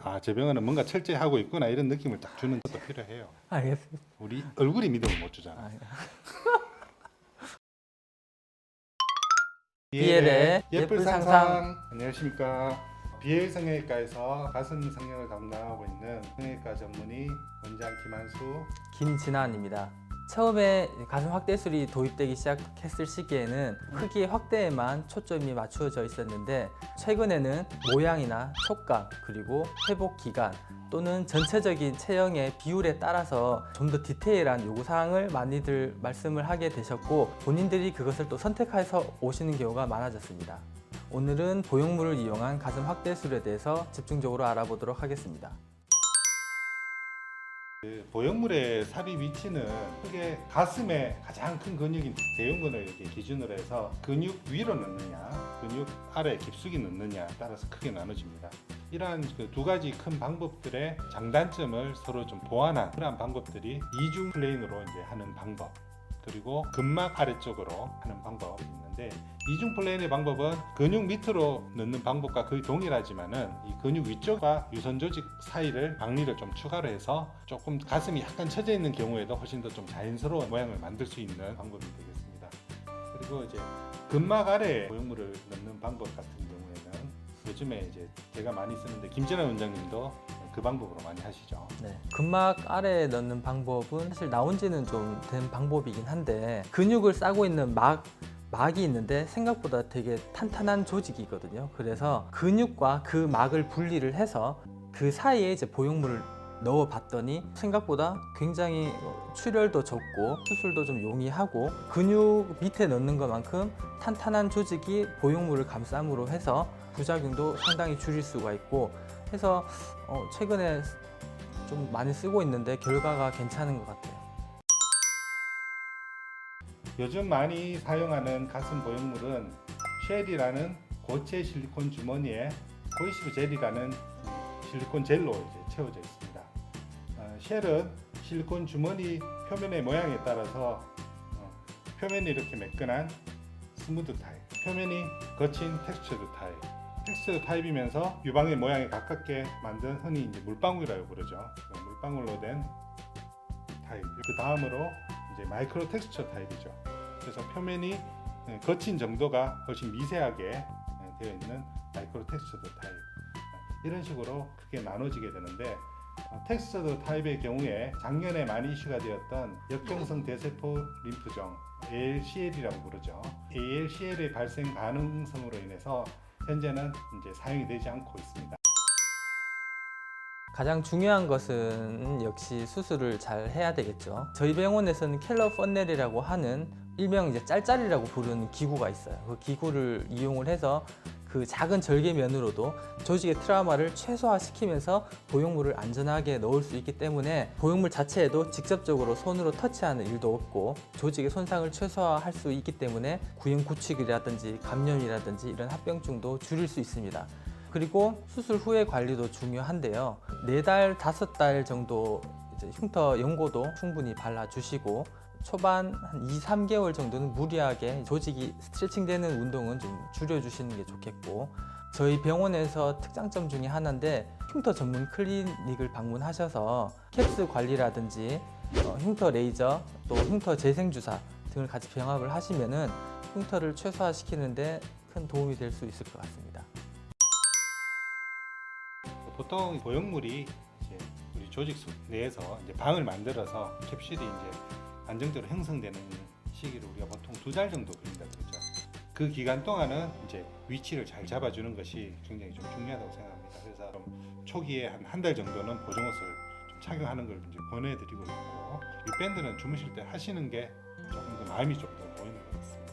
아, 저 병원은 뭔가 철저하고 있구나 이런 느낌을 딱 주는 것도 필요해요. 알겠습니다. 우리 얼굴이 믿음을 못 주잖아. 아, 비엘의 비엘의 예쁜 상상. 안녕하십니까. 비엘 성형외과에서 가슴 성형을 담당하고 있는 성형외과 전문의 원장 김한수. 김진환입니다. 처음에 가슴 확대술이 도입되기 시작했을 시기에는 크기 확대에만 초점이 맞추어져 있었는데 최근에는 모양이나 촉감 그리고 회복 기간 또는 전체적인 체형의 비율에 따라서 좀 더 디테일한 요구사항을 많이들 말씀을 하게 되셨고 본인들이 그것을 또 선택해서 오시는 경우가 많아졌습니다. 오늘은 보형물을 이용한 가슴 확대술에 대해서 집중적으로 알아보도록 하겠습니다. 그 보형물의 삽입 위치는 크게 가슴의 가장 큰 근육인 대흉근을 이렇게 기준으로 해서 근육 위로 넣느냐, 근육 아래 깊숙이 넣느냐에 따라서 크게 나눠집니다. 이러한 그 두 가지 큰 방법들의 장단점을 서로 좀 보완한 그러한 방법들이 이중 플레인으로 이제 하는 방법, 그리고 근막 아래쪽으로 하는 방법이 있는데, 이중 플레인의 방법은 근육 밑으로 넣는 방법과 거의 동일하지만은 이 근육 위쪽과 유선 조직 사이를 박리를 좀 추가로 해서 조금 가슴이 약간 처져 있는 경우에도 훨씬 더 좀 자연스러운 모양을 만들 수 있는 방법이 되겠습니다. 그리고 이제 근막 아래 보형물을 넣는 방법 같은 경우에는 요즘에 이제 제가 많이 쓰는데 김진환 원장님도 그 방법으로 많이 하시죠. 네. 근막 아래에 넣는 방법은 사실 나온 지는 좀 된 방법이긴 한데 근육을 싸고 있는 막이 있는데 생각보다 되게 탄탄한 조직이거든요. 그래서 근육과 그 막을 분리를 해서 그 사이에 이제 보형물을 넣어 봤더니 생각보다 굉장히 출혈도 적고 수술도 좀 용이하고 근육 밑에 넣는 것만큼 탄탄한 조직이 보형물을 감싸므로 해서 부작용도 상당히 줄일 수가 있고 해서 최근에 좀 많이 쓰고 있는데 결과가 괜찮은 것 같아요. 요즘 많이 사용하는 가슴 보형물은 쉘이라는 고체 실리콘 주머니에 코이시브 젤이라는 실리콘 젤로 이제 채워져 있습니다. 쉘은 실리콘 주머니 표면의 모양에 따라서 표면이 이렇게 매끈한 스무드 타입, 표면이 거친 텍스처드 타입, 텍스처드 타입이면서 유방의 모양에 가깝게 만든 흔히 이제 물방울이라고 부르죠. 물방울로 된 타입. 그 다음으로 이제 마이크로 텍스처 타입이죠. 그래서 표면이 거친 정도가 훨씬 미세하게 되어 있는 마이크로 텍스처드 타입. 이런 식으로 크게 나눠지게 되는데, 텍스처드 타입의 경우에 작년에 많이 이슈가 되었던 역경성 대세포 림프종 ALCL이라고 부르죠. ALCL의 발생 가능성으로 인해서 현재는 이제 사용이 되지 않고 있습니다. 가장 중요한 것은 역시 수술을 잘 해야 되겠죠. 저희 병원에서는 켈러 펀넬이라고 하는 일명 이제 짤짤이라고 부르는 기구가 있어요. 그 기구를 이용을 해서 그 작은 절개면으로도 조직의 트라우마를 최소화시키면서 보형물을 안전하게 넣을 수 있기 때문에 보형물 자체에도 직접적으로 손으로 터치하는 일도 없고 조직의 손상을 최소화할 수 있기 때문에 구형 구축이라든지 감염이라든지 이런 합병증도 줄일 수 있습니다. 그리고 수술 후의 관리도 중요한데요. 4달, 5달 정도 이제 흉터 연고도 충분히 발라주시고 초반 한 2, 3개월 정도는 무리하게 조직이 스트레칭되는 운동은 좀 줄여주시는 게 좋겠고, 저희 병원에서 특장점 중에 하나인데 흉터 전문 클리닉을 방문하셔서 캡스 관리라든지 흉터 레이저 또 흉터 재생주사 등을 같이 병합을 하시면은 흉터를 최소화시키는데 큰 도움이 될 수 있을 것 같습니다. 보통 보형물이 이제 우리 조직 내에서 이제 방을 만들어서 캡슐이 이제 안정적으로 형성되는 시기를 우리가 보통 2달 정도 걸린다 그러죠. 그 기간 동안은 이제 위치를 잘 잡아주는 것이 굉장히 좀 중요하다고 생각합니다. 그래서 좀 초기에 한 달 정도는 보정옷을 좀 착용하는 걸 이제 권해드리고 있고, 윗밴드는 주무실 때 하시는 게 조금 더 마음이 좀 더 모이는 것 같습니다.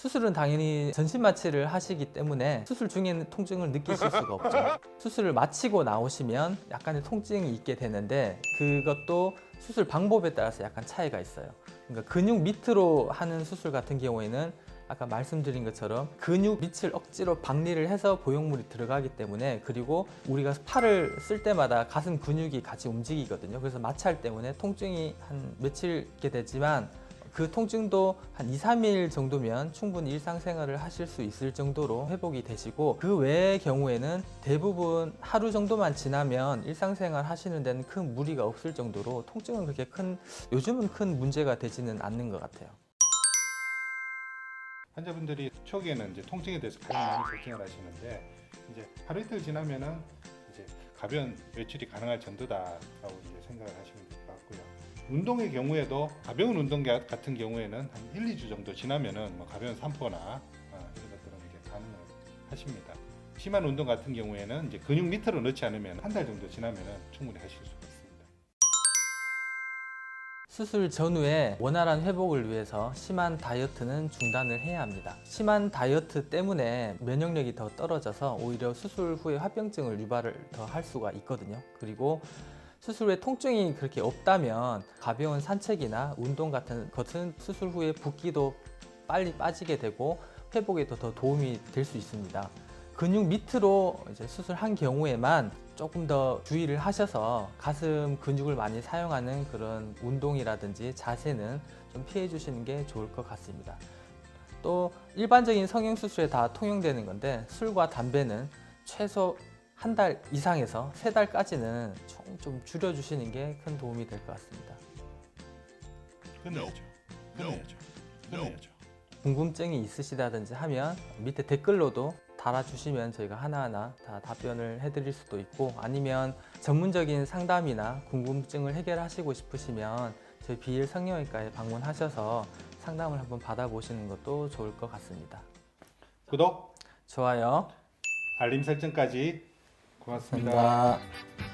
수술은 당연히 전신 마취를 하시기 때문에 수술 중에는 통증을 느끼실 수가 없죠. 수술을 마치고 나오시면 약간의 통증이 있게 되는데 그것도 수술 방법에 따라서 약간 차이가 있어요. 그러니까 근육 밑으로 하는 수술 같은 경우에는 아까 말씀드린 것처럼 근육 밑을 억지로 박리를 해서 보형물이 들어가기 때문에, 그리고 우리가 팔을 쓸 때마다 가슴 근육이 같이 움직이거든요. 그래서 마찰 때문에 통증이 한 며칠 있게 되지만 그 통증도 한 2, 3일 정도면 충분히 일상생활을 하실 수 있을 정도로 회복이 되시고, 그 외의 경우에는 대부분 하루 정도만 지나면 일상생활 하시는 데는 큰 무리가 없을 정도로 통증은 그렇게 요즘은 큰 문제가 되지는 않는 것 같아요. 환자분들이 초기에는 이제 통증에 대해서 가장 많이 걱정을 하시는데, 이제 하루 이틀 지나면은 이제 가벼운 외출이 가능할 정도다라고 이제 생각을 하시면 될 것 같고요. 운동의 경우에도 가벼운 운동 같은 경우에는 한 1, 2주 정도 지나면은 뭐 가벼운 산보나 이런 것들은 이제 가능을 하십니다. 심한 운동 같은 경우에는 이제 근육 밑으로 넣지 않으면 한 달 정도 지나면은 충분히 하실 수가 있습니다. 수술 전후에 원활한 회복을 위해서 심한 다이어트는 중단을 해야 합니다. 심한 다이어트 때문에 면역력이 더 떨어져서 오히려 수술 후에 화병증을 유발을 더 할 수가 있거든요. 그리고 수술 후에 통증이 그렇게 없다면 가벼운 산책이나 운동 같은 것은 수술 후에 붓기도 빨리 빠지게 되고 회복에도 더 도움이 될 수 있습니다. 근육 밑으로 이제 수술한 경우에만 조금 더 주의를 하셔서 가슴 근육을 많이 사용하는 그런 운동이라든지 자세는 좀 피해 주시는 게 좋을 것 같습니다. 또 일반적인 성형수술에 다 통용되는 건데, 술과 담배는 최소 한 달 이상에서 3달까지는 좀 줄여주시는 게 큰 도움이 될 것 같습니다. 끊어야죠. 끊어야죠. 끊어야죠. 궁금증이 있으시다든지 하면 밑에 댓글로도 달아주시면 저희가 하나하나 다 답변을 해드릴 수도 있고, 아니면 전문적인 상담이나 궁금증을 해결하시고 싶으시면 저희 BL 성형외과에 방문하셔서 상담을 한번 받아보시는 것도 좋을 것 같습니다. 구독, 좋아요. 알림 설정까지 고맙습니다. 감사합니다.